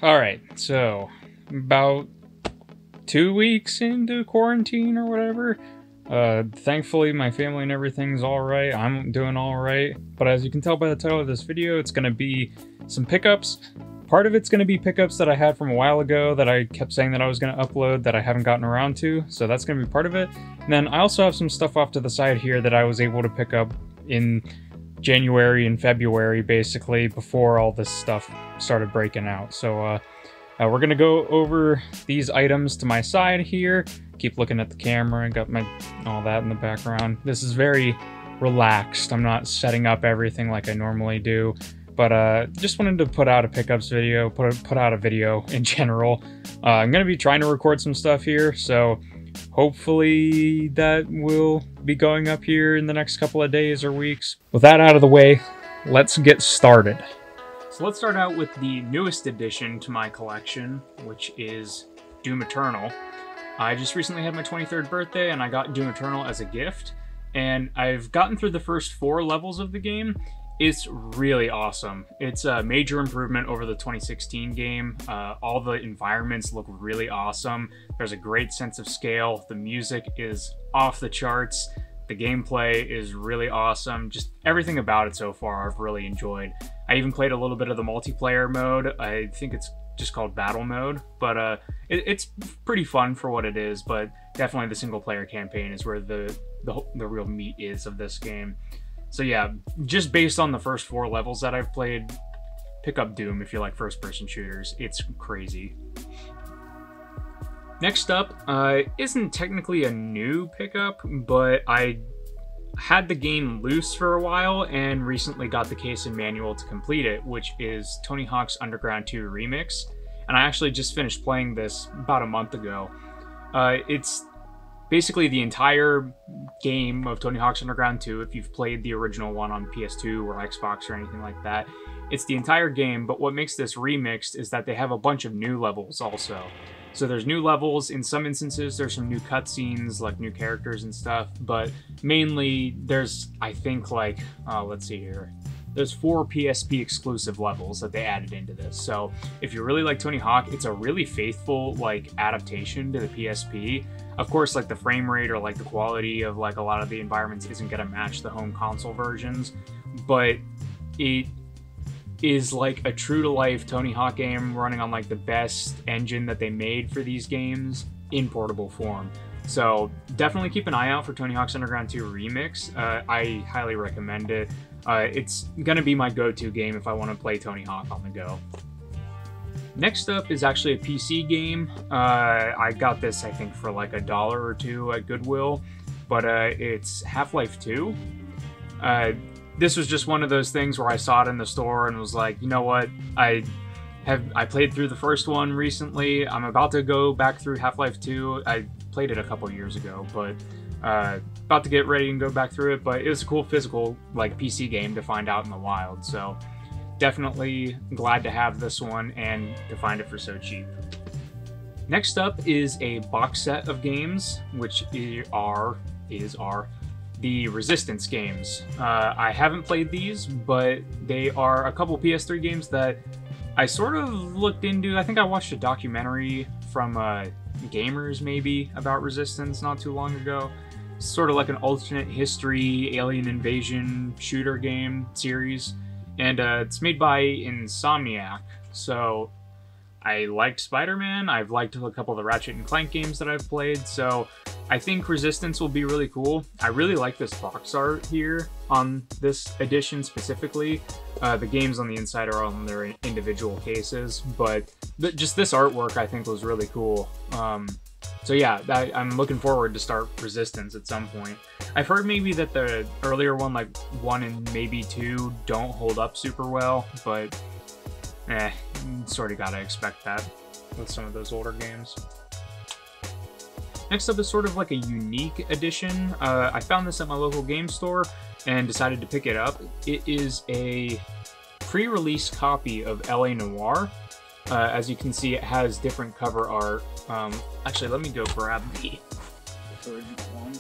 Alright, so about 2 weeks into quarantine or whatever. Thankfully my family and everything's alright. I'm doing alright. But as you can tell by the title of this video, it's gonna be some pickups. Part of it's gonna be pickups that I had from a while ago that I kept saying that I was gonna upload that I haven't gotten around to, so that's gonna be part of it. And then I also have some stuff off to the side here that I was able to pick up in January and February, basically, before all this stuff started breaking out. So we're gonna go over these items to my side here. Keep looking at the camera, I got my all that in the background. This is very relaxed. I'm not setting up everything like I normally do, but just wanted to put out a pickups video, put out a video in general. I'm gonna be trying to record some stuff here, so hopefully that will be going up here in the next couple of days or weeks. With that out of the way, let's get started. So let's start out with the newest addition to my collection, which is Doom Eternal. I just recently had my 23rd birthday and I got Doom Eternal as a gift, and I've gotten through the first 4 levels of the game. It's really awesome. It's a major improvement over the 2016 game. All the environments look really awesome. There's a great sense of scale. The music is off the charts. The gameplay is really awesome. Just everything about it so far I've really enjoyed. I even played a little bit of the multiplayer mode. I think it's just called battle mode, but it's pretty fun for what it is, but definitely the single player campaign is where the real meat is of this game. So yeah, just based on the first 4 levels that I've played, pick up Doom if you like first-person shooters. It's crazy. Next up, isn't technically a new pickup, but I had the game loose for a while and recently got the case and manual to complete it, which is Tony Hawk's Underground 2 Remix. And I actually just finished playing this about a month ago. It's basically the entire game of Tony Hawk's Underground 2, if you've played the original one on PS2 or Xbox or anything like that. It's the entire game, but what makes this remixed is that they have a bunch of new levels also. So there's new levels. In some instances, there's some new cutscenes, like new characters and stuff, but mainly there's, I think, like, let's see here. There's 4 PSP exclusive levels that they added into this. So if you really like Tony Hawk, it's a really faithful, like, adaptation to the PSP. Of course, like, the frame rate or, like, the quality of, like, a lot of the environments isn't gonna match the home console versions, but it is like a true-to-life Tony Hawk game running on, like, the best engine that they made for these games in portable form. So definitely keep an eye out for Tony Hawk's Underground 2 Remix. I highly recommend it. It's gonna be my go-to game if I want to play Tony Hawk on the go. Next up is actually a PC game. I got this, I think, for like $1 or $2 at Goodwill, but it's Half-Life 2. This was just one of those things where I saw it in the store and was like, you know what, I played through the first one recently. I'm about to go back through Half-Life 2. I played it a couple years ago, but about to get ready and go back through it. But it was a cool physical, like, PC game to find out in the wild. So definitely glad to have this one and to find it for so cheap. Next up is a box set of games, which are the Resistance games. I haven't played these, but they are a couple PS3 games that I sort of looked into. I think I watched a documentary from Gamers, maybe, about Resistance not too long ago. Sort of like an alternate history, alien invasion shooter game series. And it's made by Insomniac. So I liked Spider-Man. I've liked a couple of the Ratchet & Clank games that I've played. So I think Resistance will be really cool. I really like this box art here on this edition specifically. The games on the inside are on their individual cases, but just this artwork I think was really cool. So yeah, I'm looking forward to start Resistance at some point. I've heard maybe that the earlier one, like 1 and maybe 2, don't hold up super well, but sort of gotta expect that with some of those older games. Next up is sort of like a unique edition. I found this at my local game store and decided to pick it up. It is a pre-release copy of LA Noire. As you can see, it has different cover art. Actually, let me go grab the original one.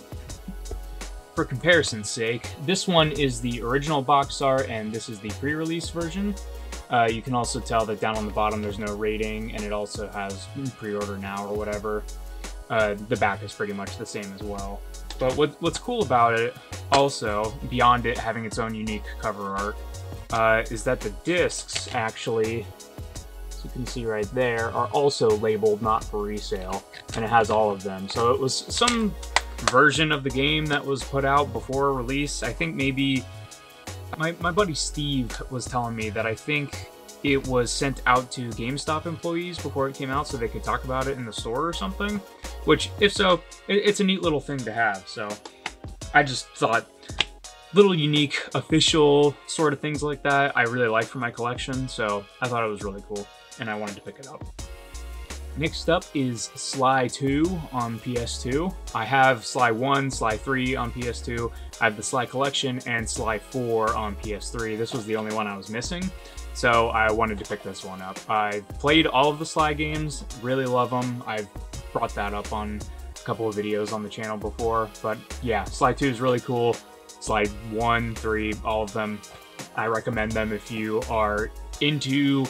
For comparison's sake, this one is the original box art and this is the pre-release version. You can also tell that down on the bottom there's no rating, and it also has pre-order now or whatever. The back is pretty much the same as well. But what's cool about it, also, beyond it having its own unique cover art, is that the discs actually, as you can see right there, are also labeled not for resale, and it has all of them. So it was some version of the game that was put out before release. I think maybe my buddy Steve was telling me that I think it was sent out to GameStop employees before it came out so they could talk about it in the store or something, which, if so, it's a neat little thing to have. So I just thought little unique official sort of things like that I really like for my collection, so I thought it was really cool and I wanted to pick it up. Next up is Sly II on PS2. I have Sly 1, Sly 3 on PS2. I have the Sly Collection and Sly 4 on PS3. This was the only one I was missing, so I wanted to pick this one up. I've played all of the Sly games, really love them. I've brought that up on a couple of videos on the channel before, but yeah, Sly 2 is really cool. Sly 1, 3, all of them. I recommend them if you are into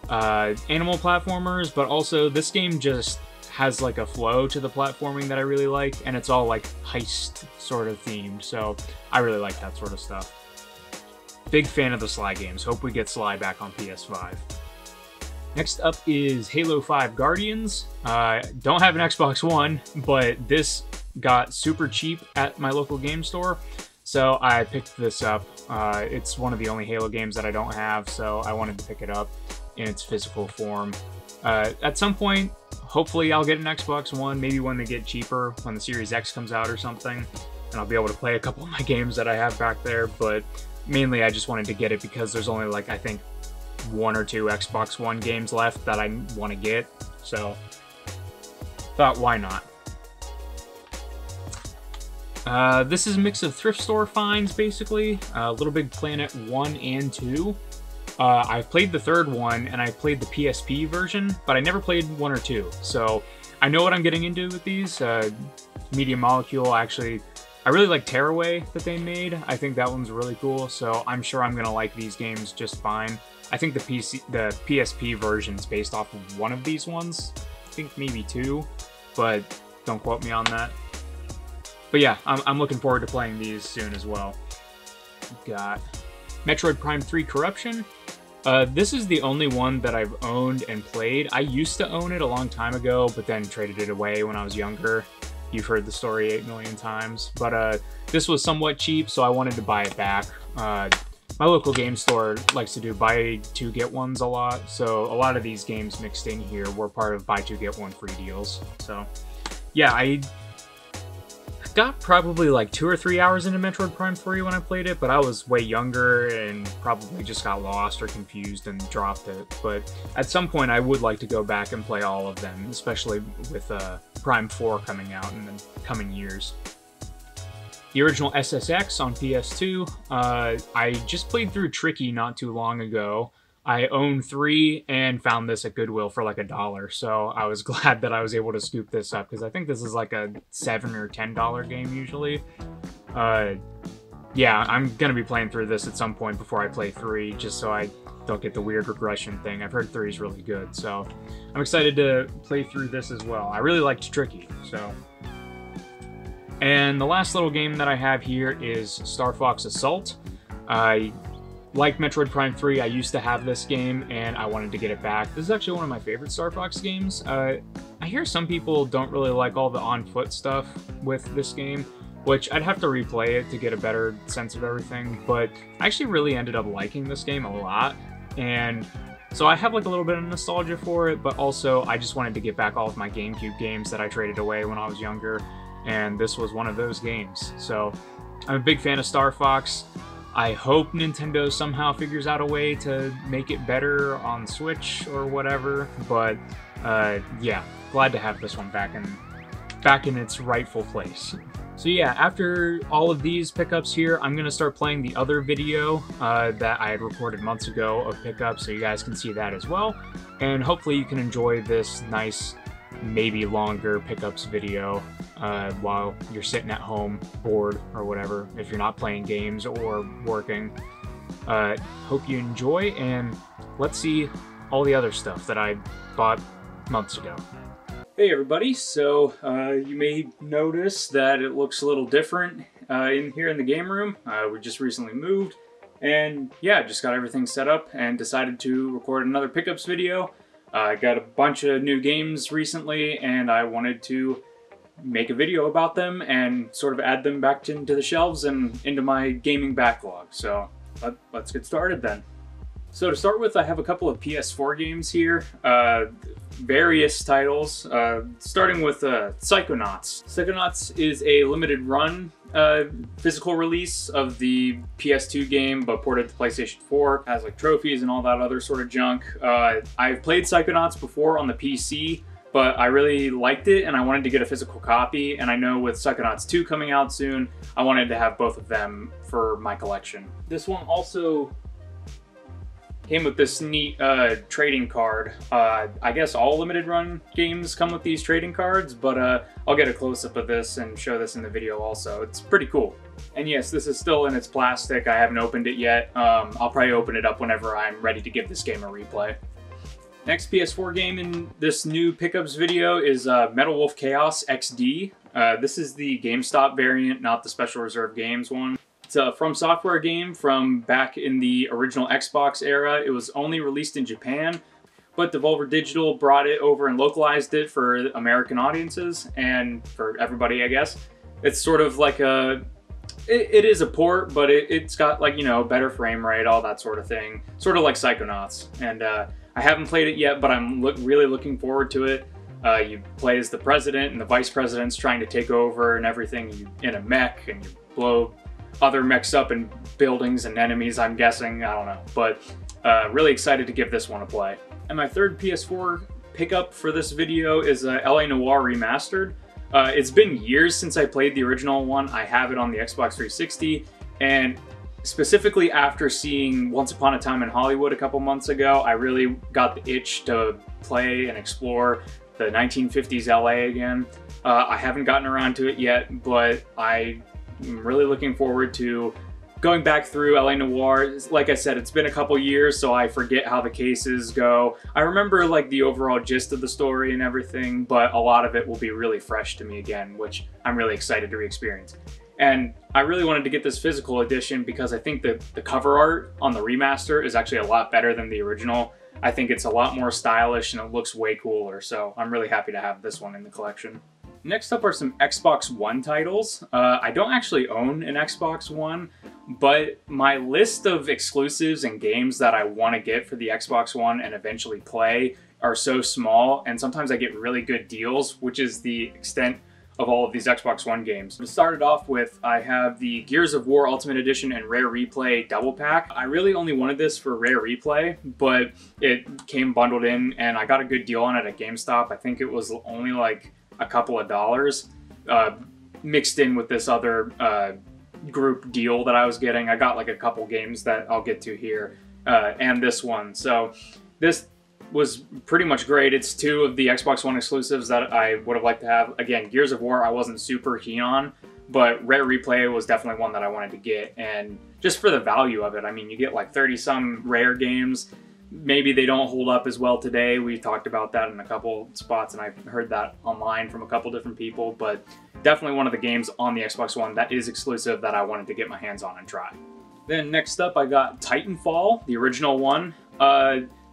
animal platformers, but also this game just has like a flow to the platforming that I really like, and it's all like heist sort of themed, so I really like that sort of stuff. Big fan of the Sly games. Hope we get Sly back on PS5. Next up is Halo 5 Guardians. Don't have an Xbox One, but this got super cheap at my local game store, so I picked this up. It's one of the only Halo games that I don't have, so I wanted to pick it up in its physical form. At some point, hopefully I'll get an Xbox One, maybe when they get cheaper, when the Series X comes out or something, and I'll be able to play a couple of my games that I have back there, but mainly I just wanted to get it because there's only like, I think, 1 or 2 Xbox One games left that I want to get, so thought, why not? This is a mix of thrift store finds, basically. Little Big Planet 1 and 2. I've played the third one, and I played the PSP version, but I never played 1 or 2, so I know what I'm getting into with these. Media Molecule, actually, I really like Tearaway that they made. I think that one's really cool, so I'm sure I'm gonna like these games just fine. I think the PSP version's based off of one of these ones. I think maybe 2, but don't quote me on that. But yeah, I'm looking forward to playing these soon as well. We've got Metroid Prime 3 Corruption. This is the only one that I've owned and played. I used to own it a long time ago, but then traded it away when I was younger. You've heard the story 8 million times. But this was somewhat cheap, so I wanted to buy it back. My local game store likes to do buy 2 get 1s a lot, so a lot of these games mixed in here were part of buy 2 get 1 free deals. So yeah, I got probably like 2 or 3 hours into Metroid Prime 3 when I played it, but I was way younger and probably just got lost or confused and dropped it. But at some point I would like to go back and play all of them, especially with Prime 4 coming out in the coming years. The original SSX on PS2, I just played through Tricky not too long ago. I own 3 and found this at Goodwill for like $1, so I was glad that I was able to scoop this up, because I think this is like a $7 or $10 game usually. Yeah, I'm gonna be playing through this at some point before I play 3, just so I don't get the weird regression thing. I've heard 3 is really good, so I'm excited to play through this as well. I really liked Tricky, so. And the last little game that I have here is Star Fox Assault. Like Metroid Prime 3, I used to have this game, and I wanted to get it back. This is actually one of my favorite Star Fox games. I hear some people don't really like all the on-foot stuff with this game, which I'd have to replay it to get a better sense of everything, but I actually really ended up liking this game a lot, and so I have like a little bit of nostalgia for it, but also I just wanted to get back all of my GameCube games that I traded away when I was younger, and this was one of those games. So I'm a big fan of Star Fox. I hope Nintendo somehow figures out a way to make it better on Switch or whatever, but yeah, glad to have this one back in its rightful place. So yeah, after all of these pickups here, I'm going to start playing the other video that I had recorded months ago of pickups, so you guys can see that as well, and hopefully you can enjoy this nice, maybe longer pickups video while you're sitting at home bored or whatever, if you're not playing games or working. Hope you enjoy, and let's see all the other stuff that I bought months ago. Hey everybody, so you may notice that it looks a little different in here in the game room. We just recently moved, and yeah, just got everything set up and decided to record another pickups video. I got a bunch of new games recently, and I wanted to make a video about them and sort of add them back into the shelves and into my gaming backlog. So let's get started then. So to start with, I have a couple of PS4 games here, various titles, starting with Psychonauts. Psychonauts is a limited run physical release of the PS2 game, but ported to PlayStation 4. Has like trophies and all that other sort of junk. I've played Psychonauts before on the PC, but I really liked it and I wanted to get a physical copy, and I know with Psychonauts 2 coming out soon, I wanted to have both of them for my collection. This one also came with this neat trading card. I guess all limited run games come with these trading cards, but I'll get a close-up of this and show this in the video also. It's pretty cool. And yes, this is still in its plastic. I haven't opened it yet. I'll probably open it up whenever I'm ready to give this game a replay. Next PS4 game in this new pickups video is Metal Wolf Chaos XD. This is the GameStop variant, not the Special Reserve Games one. It's a From Software game from back in the original Xbox era. It was only released in Japan, but Devolver Digital brought it over and localized it for American audiences and for everybody, I guess. It's sort of like a... It is a port, but it's got, like, you know, better frame rate, all that sort of thing. Sort of like Psychonauts. And I haven't played it yet, but I'm really looking forward to it. You play as the president, and the vice president's trying to take over and everything. You in a mech, and you blow other mechs up in buildings and enemies, I'm guessing. I don't know. But really excited to give this one a play. And my third PS4 pickup for this video is LA Noire Remastered. It's been years since I played the original one. I have it on the Xbox 360, and specifically after seeing Once Upon a Time in Hollywood a couple months ago, I really got the itch to play and explore the 1950s LA again. I haven't gotten around to it yet, but I'm really looking forward to going back through LA Noire. Like I said, it's been a couple years, so I forget how the cases go. I remember like the overall gist of the story and everything, but a lot of it will be really fresh to me again, which I'm really excited to re-experience. And I really wanted to get this physical edition because I think that the cover art on the remaster is actually a lot better than the original. I think it's a lot more stylish and it looks way cooler, so I'm really happy to have this one in the collection. Next up are some Xbox One titles. I don't actually own an Xbox One, but my list of exclusives and games that I want to get for the Xbox One and eventually play are so small, and sometimes I get really good deals, which is the extent of all of these Xbox One games. To start it off with, I have the Gears of War Ultimate Edition and Rare Replay double pack. I really only wanted this for Rare Replay, but it came bundled in and I got a good deal on it at GameStop. I think it was only like a couple of dollars mixed in with this other group deal that I was getting. I got like a couple games that I'll get to here and this one. So this was pretty much great. It's two of the Xbox One exclusives that I would have liked to have. Again, Gears of War I wasn't super keen on, but Rare Replay was definitely one that I wanted to get, and just for the value of it. I mean, you get like 30-some Rare games. Maybe they don't hold up as well today. We talked about that in a couple spots, and I've heard that online from a couple different people, but definitely one of the games on the Xbox One that is exclusive that I wanted to get my hands on and try. Then next up, I got Titanfall, the original one.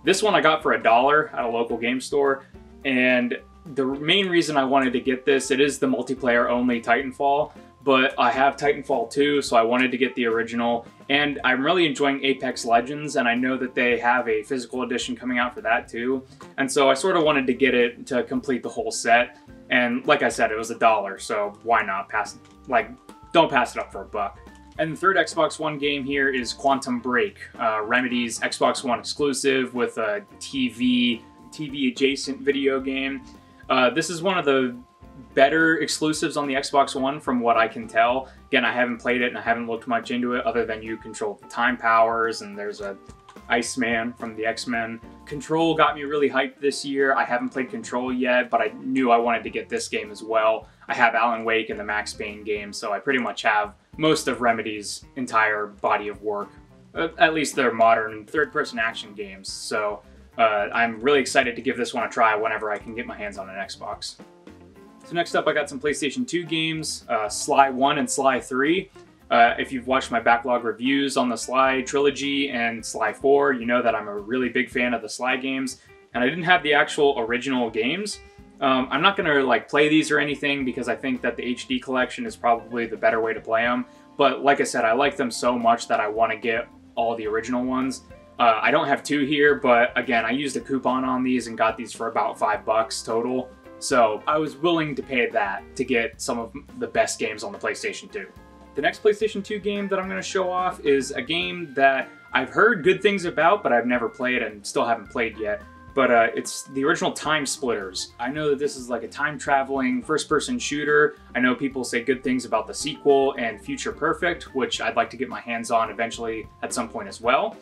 This one I got for $1 at a local game store, and the main reason I wanted to get this, it is the multiplayer only Titanfall, but I have Titanfall 2, so I wanted to get the original, and I'm really enjoying Apex Legends, and I know that they have a physical edition coming out for that too, and so I sort of wanted to get it to complete the whole set, and like I said, it was $1, so why not don't pass it up for $1. And the third Xbox One game here is Quantum Break, Remedy's Xbox One exclusive with a TV adjacent video game. This is one of the better exclusives on the Xbox One from what I can tell. Again, I haven't played it and I haven't looked much into it other than you control the time powers and there's a Iceman from the X-Men. Control got me really hyped this year. I haven't played Control yet, but I knew I wanted to get this game as well. I have Alan Wake and the Max Payne game, so I pretty much have most of Remedy's entire body of work. At least they're modern third-person action games, so I'm really excited to give this one a try whenever I can get my hands on an Xbox. So next up, I got some PlayStation 2 games, Sly 1 and Sly 3. If you've watched my backlog reviews on the Sly trilogy and Sly 4, you know that I'm a really big fan of the Sly games, and I didn't have the actual original games. I'm not going to like play these or anything because I think that the HD collection is probably the better way to play them, but like I said, I like them so much that I want to get all the original ones. I don't have two here, but again, I used a coupon on these and got these for about $5 total, so I was willing to pay that to get some of the best games on the PlayStation 2. The next PlayStation 2 game that I'm going to show off is a game that I've heard good things about, but I've never played and still haven't played yet. But it's the original Time Splitters. I know that this is like a time-traveling first-person shooter. I know people say good things about the sequel and Future Perfect, which I'd like to get my hands on eventually at some point as well.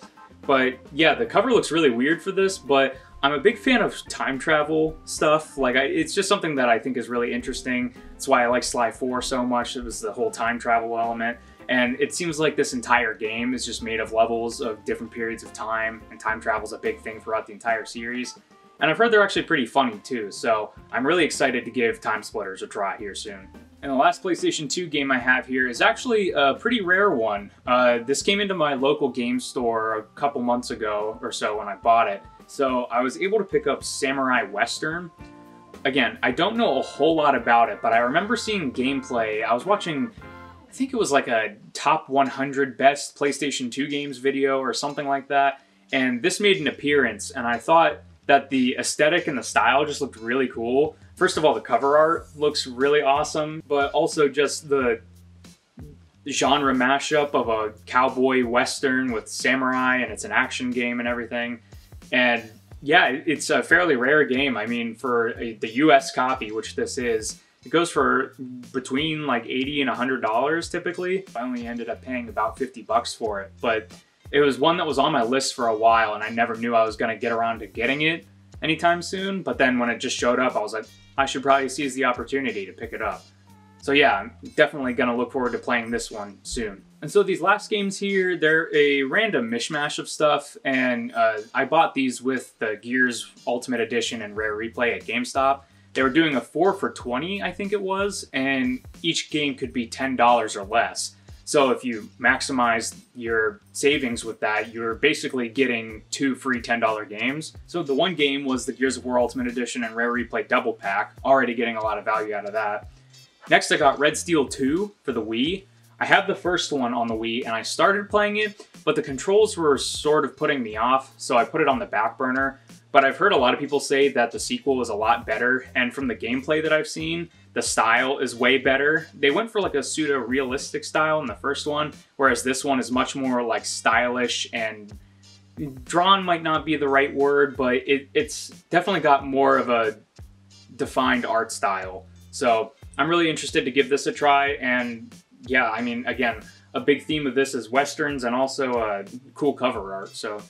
But yeah, the cover looks really weird for this, but I'm a big fan of time travel stuff. Like, it's just something that I think is really interesting. That's why I like Sly 4 so much. It was the whole time travel element. And it seems like this entire game is just made of levels of different periods of time, and time travel is a big thing throughout the entire series. And I've heard they're actually pretty funny too, so I'm really excited to give Time Splitters a try here soon. And the last PlayStation 2 game I have here is actually a pretty rare one. This came into my local game store a couple months ago or so when I bought it. So I was able to pick up Samurai Western. Again, I don't know a whole lot about it, but I remember seeing gameplay. I was watching, I think it was like a top 100 best PlayStation 2 games video or something like that, and this made an appearance, and I thought that the aesthetic and the style just looked really cool. First of all, the cover art looks really awesome, but also just the genre mashup of a cowboy western with samurai, and it's an action game and everything. And yeah, it's a fairly rare game. I mean, for the US copy, which this is, it goes for between like $80 and $100 typically. I only ended up paying about $50 for it, but it was one that was on my list for a while, and I never knew I was going to get around to getting it anytime soon. But then when it just showed up, I was like, I should probably seize the opportunity to pick it up. So yeah, I'm definitely going to look forward to playing this one soon. And so these last games here, they're a random mishmash of stuff, and I bought these with the Gears Ultimate Edition and Rare Replay at GameStop. They were doing a 4 for $20, I think it was, and each game could be $10 or less. So if you maximize your savings with that, you're basically getting 2 free $10 games. So the one game was the Gears of War Ultimate Edition and Rare Replay Double Pack, already getting a lot of value out of that. Next I got Red Steel 2 for the Wii. I had the first one on the Wii and I started playing it, but the controls were sort of putting me off, so I put it on the back burner. But I've heard a lot of people say that the sequel is a lot better, and from the gameplay that I've seen, the style is way better. They went for like a pseudo-realistic style in the first one, whereas this one is much more like stylish, and drawn might not be the right word, but it's definitely got more of a defined art style. So I'm really interested to give this a try, and yeah, I mean, again, a big theme of this is westerns and also cool cover art. So,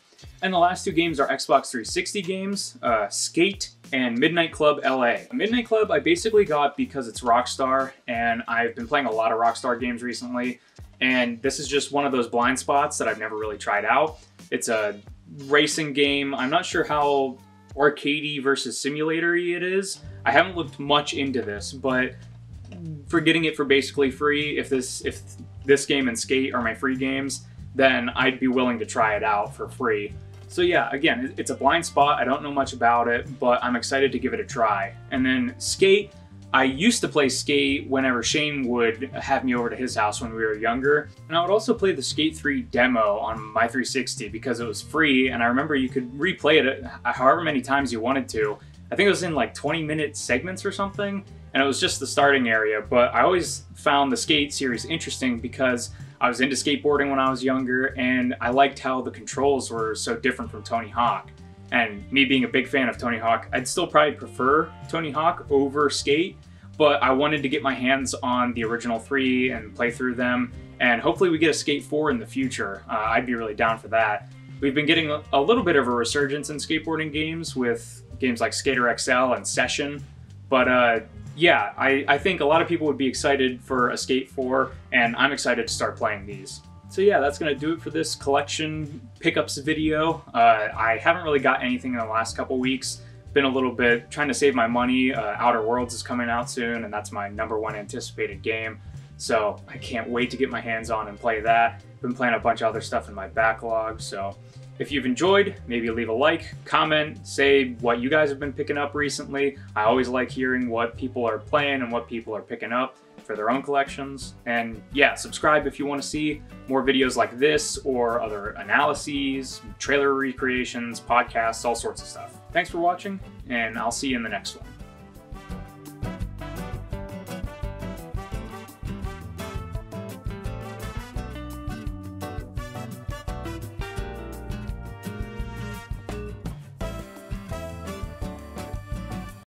and the last two games are Xbox 360 games, Skate and Midnight Club LA. Midnight Club I basically got because it's Rockstar, and I've been playing a lot of Rockstar games recently, and this is just one of those blind spots that I've never really tried out. It's a racing game. I'm not sure how arcadey versus simulator-y it is. I haven't looked much into this, but for getting it for basically free, if this game and Skate are my free games, then I'd be willing to try it out for free. So yeah, again, it's a blind spot. I don't know much about it, but I'm excited to give it a try. And then Skate, I used to play Skate whenever Shane would have me over to his house when we were younger. And I would also play the Skate 3 demo on my 360 because it was free, and I remember you could replay it however many times you wanted to. I think it was in like 20-minute segments or something, and it was just the starting area. But I always found the Skate series interesting because I was into skateboarding when I was younger, and I liked how the controls were so different from Tony Hawk. And me being a big fan of Tony Hawk, I'd still probably prefer Tony Hawk over Skate, but I wanted to get my hands on the original 3 and play through them, and hopefully we get a Skate 4 in the future. I'd be really down for that. We've been getting a little bit of a resurgence in skateboarding games with games like Skater XL and Session, but yeah, I think a lot of people would be excited for a Skate 4, and I'm excited to start playing these. So yeah, that's going to do it for this collection pickups video. I haven't really got anything in the last couple weeks. Been a little bit trying to save my money. Outer Worlds is coming out soon, and that's my #1 anticipated game. So I can't wait to get my hands on and play that. Been playing a bunch of other stuff in my backlog. So if you've enjoyed, maybe leave a like, comment, say what you guys have been picking up recently. I always like hearing what people are playing and what people are picking up for their own collections. And yeah, subscribe if you want to see more videos like this or other analyses, trailer recreations, podcasts, all sorts of stuff. Thanks for watching, and I'll see you in the next one.